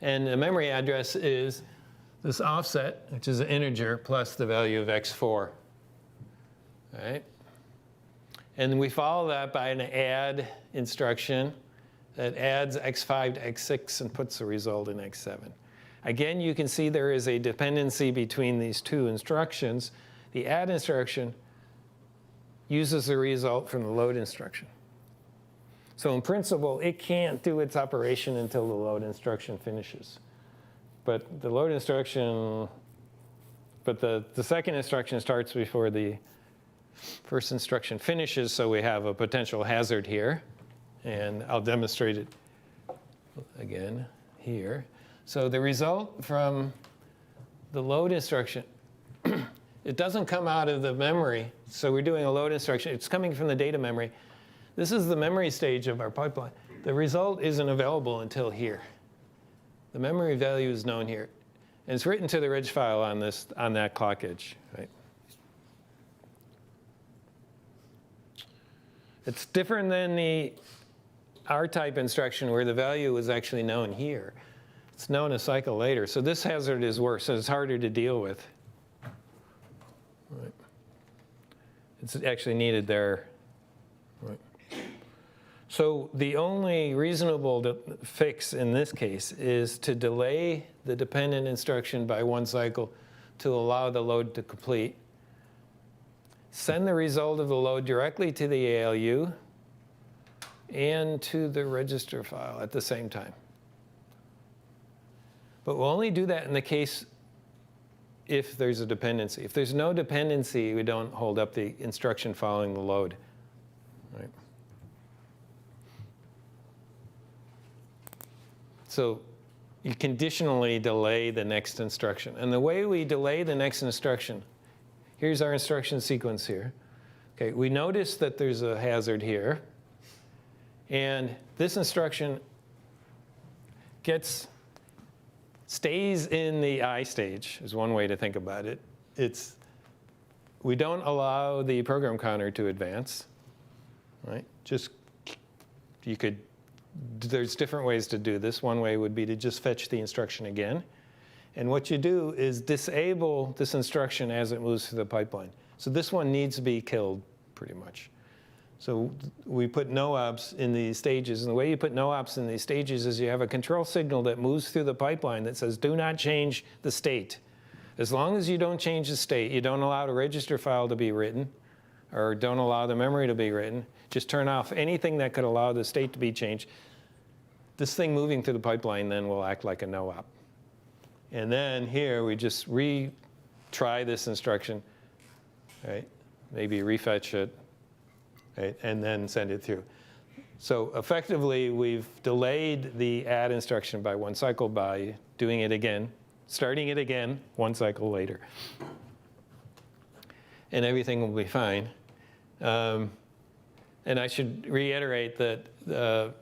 And the memory address is this offset, which is an integer, plus the value of X4. All right? And we follow that by an add instruction that adds X5 to X6 and puts the result in X7. Again, you can see there is a dependency between these two instructions. The add instruction uses the result from the load instruction. So in principle, it can't do its operation until the load instruction finishes. But the load instruction, but the second instruction starts before the first instruction finishes, so we have a potential hazard here. And I'll demonstrate it again here. So the result from the load instruction, it doesn't come out of the memory. So we're doing a load instruction. It's coming from the data memory. This is the memory stage of our pipeline. The result isn't available until here. The memory value is known here. And it's written to the reg file on that clock edge. Right? It's different than the R-type instruction where the value is actually known here. It's known a cycle later. So this hazard is worse. So it's harder to deal with. Right. It's actually needed there. Right. So the only reasonable fix in this case is to delay the dependent instruction by one cycle to allow the load to complete. Send the result of the load directly to the ALU and to the register file at the same time. But we'll only do that in the case if there's a dependency. If there's no dependency, we don't hold up the instruction following the load. Right. So you conditionally delay the next instruction. And the way we delay the next instruction, here's our instruction sequence here. Okay, we notice that there's a hazard here. And this instruction stays in the I stage, is one way to think about it. We don't allow the program counter to advance. Right? There's different ways to do this. One way would be to just fetch the instruction again. And what you do is disable this instruction as it moves through the pipeline. So this one needs to be killed, pretty much. So we put no-ops in these stages. And the way you put no-ops in these stages is you have a control signal that moves through the pipeline that says, do not change the state. As long as you don't change the state, you don't allow the register file to be written, or don't allow the memory to be written, just turn off anything that could allow the state to be changed. This thing moving through the pipeline then will act like a no-op. And then here we just retry this instruction, right? Maybe refetch it, right? And then send it through. So effectively, we've delayed the add instruction by 1 cycle by doing it again, starting it again 1 cycle later. And everything will be fine. And I should reiterate that,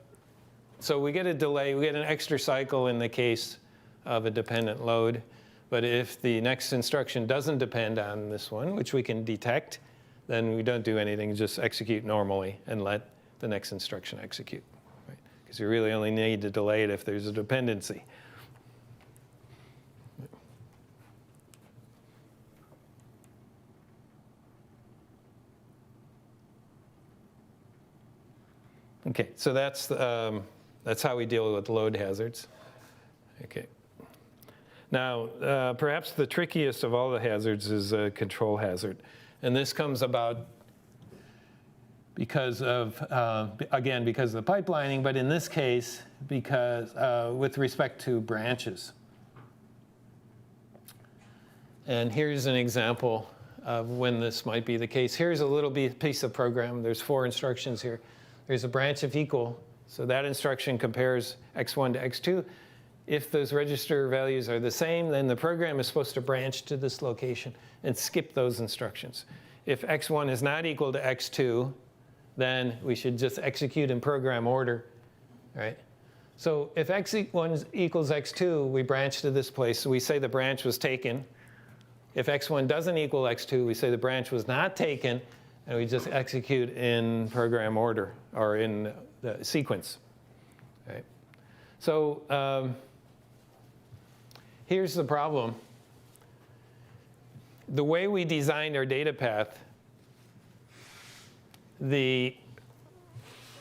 so we get a delay, we get an extra cycle in the case of a dependent load. But if the next instruction doesn't depend on this one, which we can detect, then we don't do anything, just execute normally and let the next instruction execute. Right? Because you really only need to delay it if there's a dependency. Okay, so that's how we deal with load hazards. Okay. Now, perhaps the trickiest of all the hazards is a control hazard. And this comes about because of, again, because of the pipelining, but in this case, because with respect to branches. And here's an example of when this might be the case. Here's a little piece of program. There's 4 instructions here. There's a branch of equal. So that instruction compares x1 to x2. If those register values are the same, then the program is supposed to branch to this location and skip those instructions. If x1 is not equal to x2, then we should just execute in program order, right? So if x1 equals x2, we branch to this place. So we say the branch was taken. If x1 doesn't equal x2, we say the branch was not taken, and we just execute in program order or in the sequence, right? So here's the problem. The way we designed our data path, the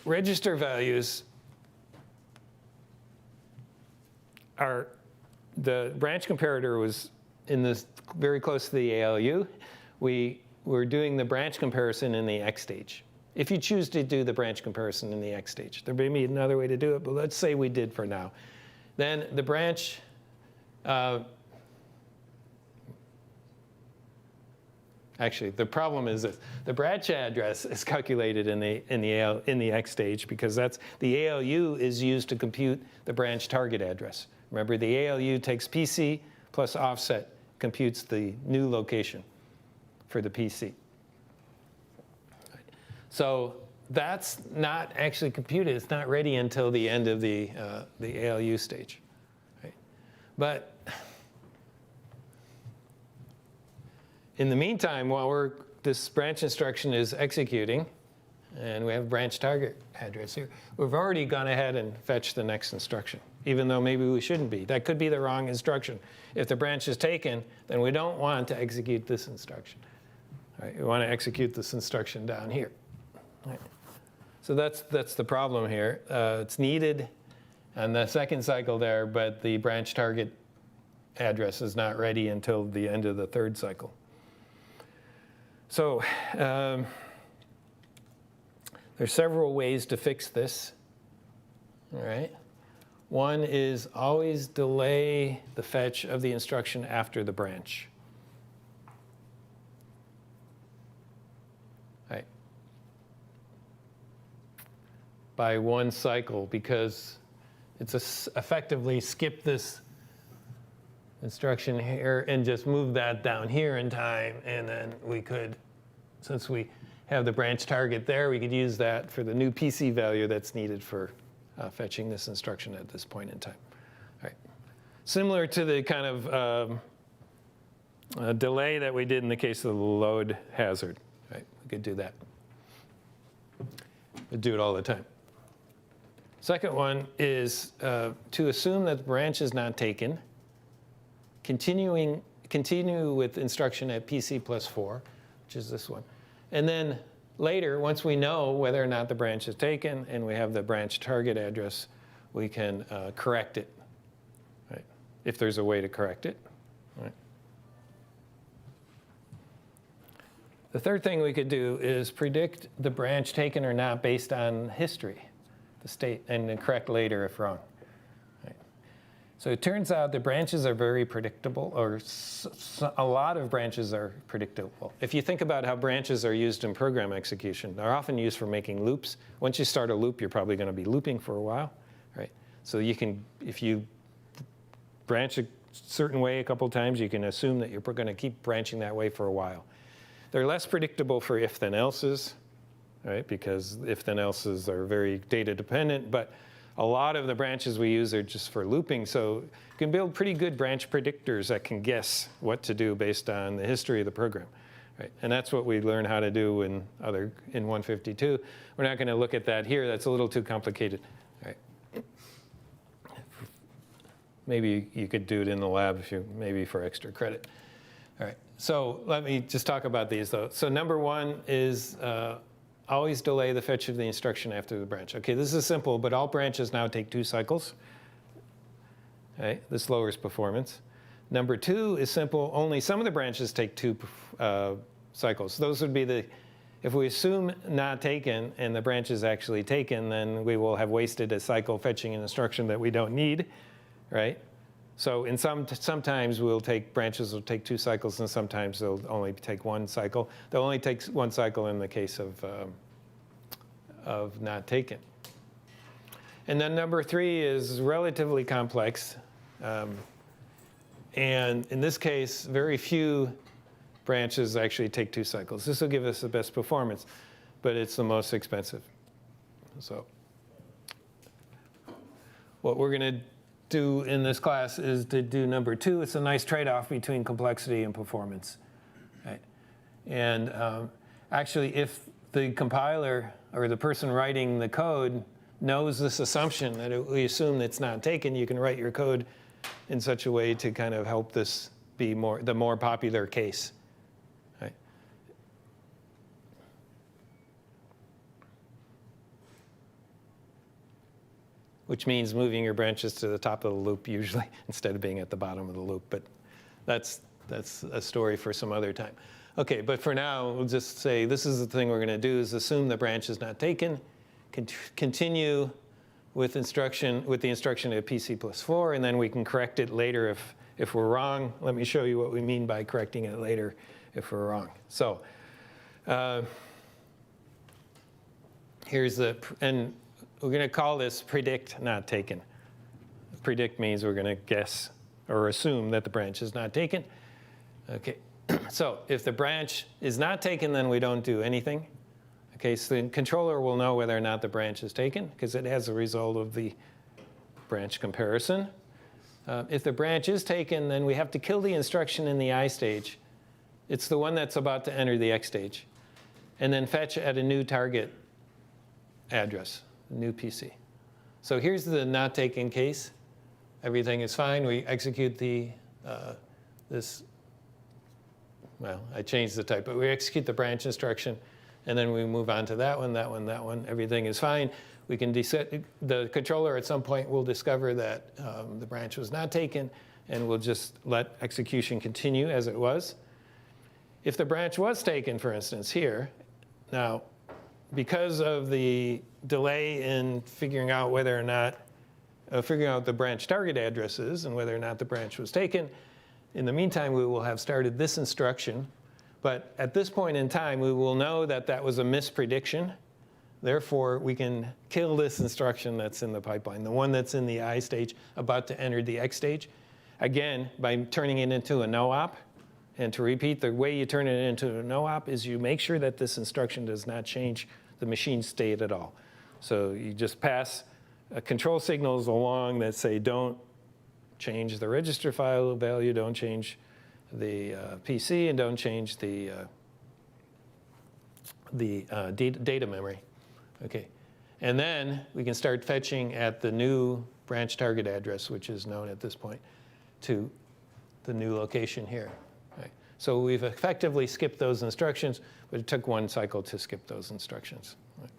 register values are, the branch comparator was in this very close to the ALU. We were doing the branch comparison in the X stage. If you choose to do the branch comparison in the X stage. There may be another way to do it, but let's say we did for now. Then the branch, actually, the problem is this. The branch address is calculated in the X stage because that's, the ALU is used to compute the branch target address. Remember, the ALU takes PC plus offset, computes the new location for the PC. So that's not actually computed. It's not ready until the end of the ALU stage. Right? But in the meantime, while this branch instruction is executing, and we have branch target address here, we've already gone ahead and fetched the next instruction, even though maybe we shouldn't be. That could be the wrong instruction. If the branch is taken, then we don't want to execute this instruction. Right? We want to execute this instruction down here. Right. So that's the problem here. It's needed on the second cycle there, but the branch target address is not ready until the end of the third cycle. So there's several ways to fix this. All right. One is always delay the fetch of the instruction after the branch. Right. By 1 cycle, because it's effectively skip this instruction here and just move that down here in time, and then we could, since we have the branch target there, we could use that for the new PC value that's needed for fetching this instruction at this point in time. All right. Similar to the kind of delay that we did in the case of the load hazard. Right? We could do that. We do it all the time. Second one is to assume that the branch is not taken. continue with instruction at PC plus 4, which is this one. And then later, once we know whether or not the branch is taken and we have the branch target address, we can correct it, right? If there's a way to correct it, right? The third thing we could do is predict the branch taken or not based on history, the state, and then correct later if wrong. Right? So it turns out that branches are very predictable, or a lot of branches are predictable. If you think about how branches are used in program execution, they're often used for making loops. Once you start a loop, you're probably going to be looping for a while, right? So you can, if you branch a certain way a couple times, you can assume that you're going to keep branching that way for a while. They're less predictable for if-then-elses, right? Because if-then-elses are very data dependent, but a lot of the branches we use are just for looping. So you can build pretty good branch predictors that can guess what to do based on the history of the program, right? And that's what we learn how to do in 152. We're not going to look at that here. That's a little too complicated, right? Maybe you could do it in the lab if you, maybe for extra credit. All right. So let me just talk about these, though. So number one is always delay the fetch of the instruction after the branch. OK, this is simple, but all branches now take 2 cycles. Okay, this lowers performance. Number two is simple. Only some of the branches take 2 cycles. Those would be the, if we assume not taken and the branch is actually taken, then we will have wasted a cycle fetching an instruction that we don't need, right? So in sometimes branches will take 2 cycles, and sometimes they'll only take 1 cycle. They'll only take 1 cycle in the case of not taken. And then number 3 is relatively complex. And in this case, very few branches actually take 2 cycles. This will give us the best performance, but it's the most expensive. So what we're going to do in this class is to do number 2. It's a nice trade-off between complexity and performance, right? And actually, if the compiler or the person writing the code knows this assumption that we assume it's not taken, you can write your code in such a way to kind of help this be the more popular case, right? Which means moving your branches to the top of the loop usually instead of being at the bottom of the loop. But that's a story for some other time. OK, but for now, we'll just say this is the thing we're going to do is assume the branch is not taken, continue with the instruction at PC plus 4, and then we can correct it later if we're wrong. Let me show you what we mean by correcting it later if we're wrong. So here's and we're going to call this predict not taken. Predict means we're going to guess or assume that the branch is not taken. OK, so if the branch is not taken, then we don't do anything. OK, so the controller will know whether or not the branch is taken because it has a result of the branch comparison. If the branch is taken, then we have to kill the instruction in the I stage. It's the one that's about to enter the X stage. And then fetch at a new target address. New PC. So here's the not taken case. Everything is fine. We execute well, I changed the type, but we execute the branch instruction, and then we move on to that one, that one, that one. Everything is fine. We can the controller at some point will discover that the branch was not taken, and we'll just let execution continue as it was. If the branch was taken, for instance, here, now, because of the delay in figuring out whether or not, figuring out the branch target addresses and whether or not the branch was taken, in the meantime, we will have started this instruction. But at this point in time, we will know that that was a misprediction. Therefore, we can kill this instruction that's in the pipeline, the one that's in the I stage, about to enter the X stage, again, by turning it into a no-op. And to repeat, the way you turn it into a no-op is you make sure that this instruction does not change the machine state at all. So you just pass control signals along that say don't change the register file value, don't change the PC, and don't change the data memory. Okay, and then we can start fetching at the new branch target address, which is known at this point, to the new location here. Right? So we've effectively skipped those instructions, but it took one cycle to skip those instructions. Right?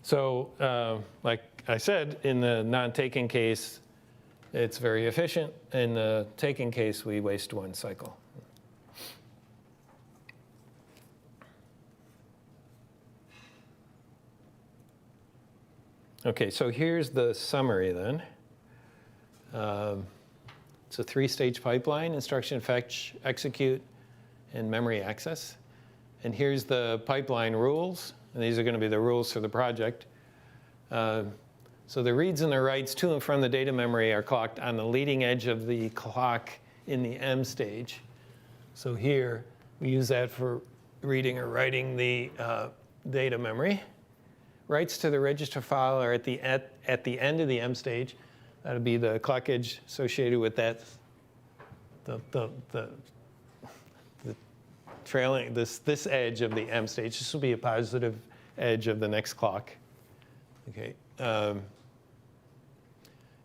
So like I said, in the non-taken case, it's very efficient. In the taken case, we waste one cycle. OK, so here's the summary then. It's a three-stage pipeline: instruction, fetch, execute, and memory access. And here's the pipeline rules. And these are going to be the rules for the project. So the reads and the writes to and from the data memory are clocked on the leading edge of the clock in the M stage. So here, we use that for reading or writing the data memory. Writes to the register file are at the end of the M stage. That'll be the clock edge associated with that, the trailing, this edge of the M stage. This will be a positive edge of the next clock. Okay.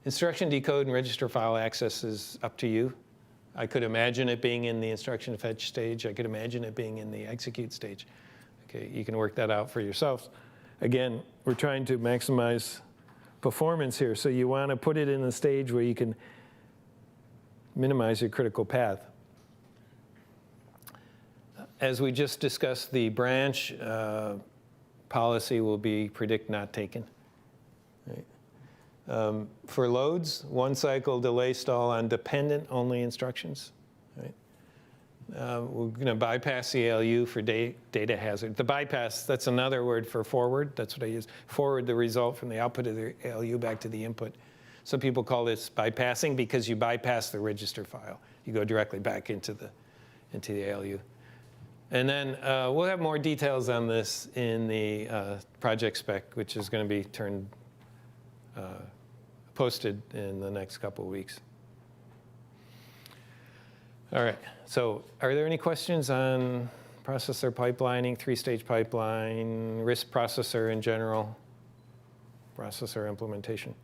Instruction decode and register file access is up to you. I could imagine it being in the instruction fetch stage. I could imagine it being in the execute stage. Okay, you can work that out for yourselves. Again, we're trying to maximize performance here. So you want to put it in a stage where you can minimize your critical path. As we just discussed, the branch policy will be predict not taken. Right? For loads, one cycle delay stall on dependent only instructions. Right? We're going to bypass the ALU for data hazard. The bypass, that's another word for forward. That's what I use. Forward the result from the output of the ALU back to the input. Some people call this bypassing because you bypass the register file. You go directly back into the ALU. And then we'll have more details on this in the project spec, which is going to be posted in the next couple of weeks. All right, so are there any questions on processor pipelining, three-stage pipeline, RISC processor in general, processor implementation?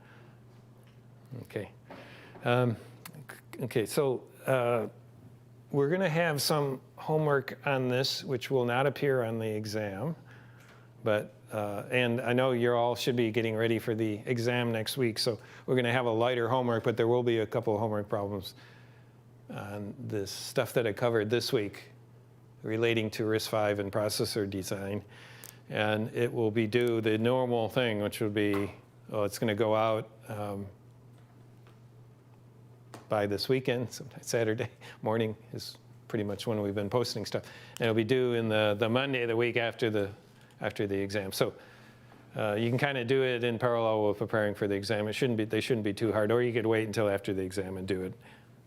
Okay. Okay, so we're going to have some homework on this, which will not appear on the exam. But, and I know you all should be getting ready for the exam next week, so we're going to have a lighter homework, but there will be a couple of homework problems on this stuff that I covered this week relating to RISC-V and processor design. And it will be due the normal thing, which would be, oh, it's going to go out by this weekend, sometime Saturday morning is pretty much when we've been posting stuff. And it'll be due in the Monday of the week after the exam. So you can kind of do it in parallel with preparing for the exam. They shouldn't be too hard, or you could wait until after the exam and do it,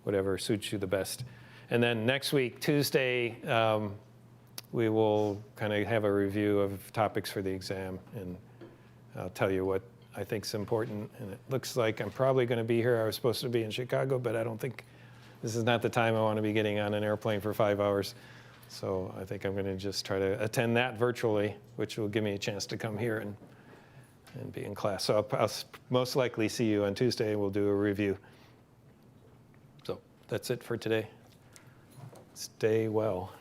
whatever suits you the best. And then next week, Tuesday, we will kind of have a review of topics for the exam, and I'll tell you what I think is important. And it looks like I'm probably going to be here. I was supposed to be in Chicago, but I don't think this is not the time I want to be getting on an airplane for 5 hours. So I think I'm going to just try to attend that virtually, which will give me a chance to come here and be in class. So I'll most likely see you on Tuesday, and we'll do a review. So that's it for today. Stay well.